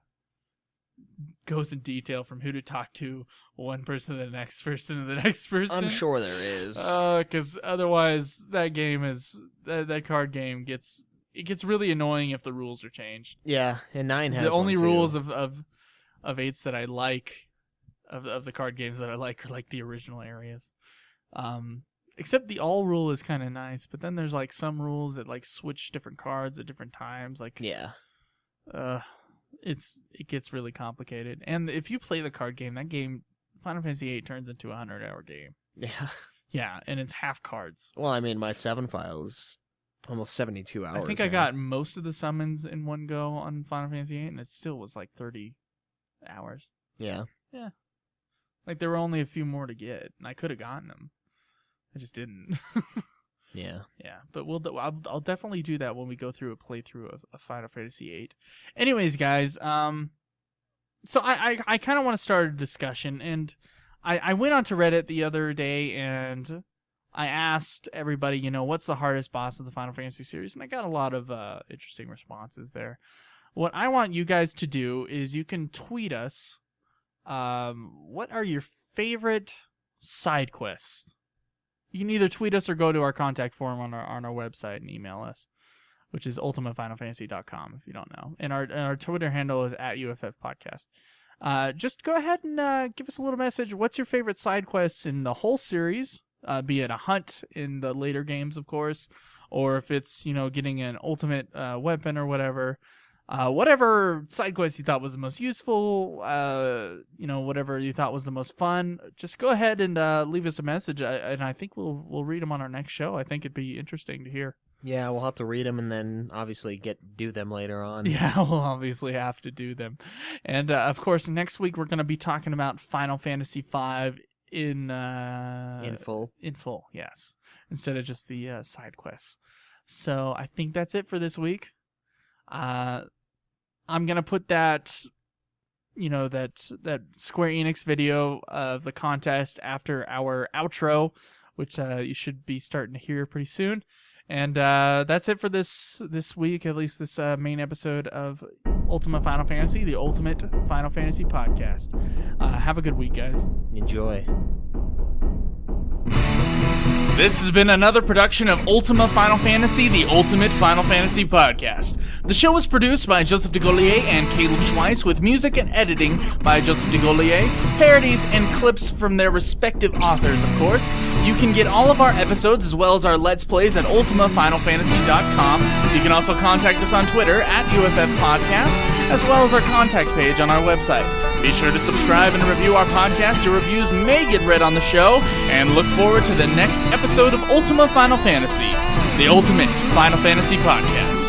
goes in detail from who to talk to, one person to the next person to the next person. I'm sure there is. Because otherwise, that game that card game gets really annoying if the rules are changed. Yeah, and 9 has the only one too. rules of 8s that I like of the card games that I like are like the original areas. Except the all rule is kind of nice, but then there's like some rules that like switch different cards at different times. Like yeah. It gets really complicated. And if you play the card game, that game, Final Fantasy VIII, turns into a 100-hour game. Yeah. Yeah, and it's half cards. Well, I mean, my 7 file is almost 72 hours. I think I got most of the summons in one go on Final Fantasy VIII, and it still was like 30 hours. Yeah. Yeah. Like, there were only a few more to get, and I could have gotten them. I just didn't. Yeah. Yeah, but I'll definitely do that when we go through a playthrough of Final Fantasy VIII. Anyways, guys, so I kind of want to start a discussion, and I went onto Reddit the other day, and I asked everybody, what's the hardest boss of the Final Fantasy series, and I got a lot of interesting responses there. What I want you guys to do is you can tweet us, what are your favorite side quests? You can either tweet us or go to our contact form on our website and email us, which is ultimafinalfantasy.com if you don't know. And our Twitter handle is @UFFpodcast. Just go ahead and give us a little message. What's your favorite side quests in the whole series? Be it a hunt in the later games, of course, or if it's, getting an ultimate weapon or whatever. Whatever side quest you thought was the most useful, whatever you thought was the most fun, just go ahead and leave us a message, and I think we'll read them on our next show. I think it'd be interesting to hear. Yeah, we'll have to read them and then obviously do them later on. Yeah, we'll obviously have to do them. And, of course, next week we're going to be talking about Final Fantasy V in full. In full, yes. Instead of just the side quests. So I think that's it for this week. I'm going to put that Square-Enix video of the contest after our outro, which you should be starting to hear pretty soon. And that's it for this week, at least this main episode of Ultima Final Fantasy, the Ultimate Final Fantasy Podcast. Have a good week, guys. Enjoy. This has been another production of Ultima Final Fantasy, the Ultimate Final Fantasy Podcast. The show was produced by Joseph DeGollier and Kaleb Schweiss, with music and editing by Joseph DeGollier, parodies and clips from their respective authors, of course. You can get all of our episodes as well as our Let's Plays at ultimafinalfantasy.com. You can also contact us on Twitter @UFFpodcast, as well as our contact page on our website. Be sure to subscribe and review our podcast. Your reviews may get read on the show, and look forward to the next episode of Ultima Final Fantasy, the Ultimate Final Fantasy Podcast.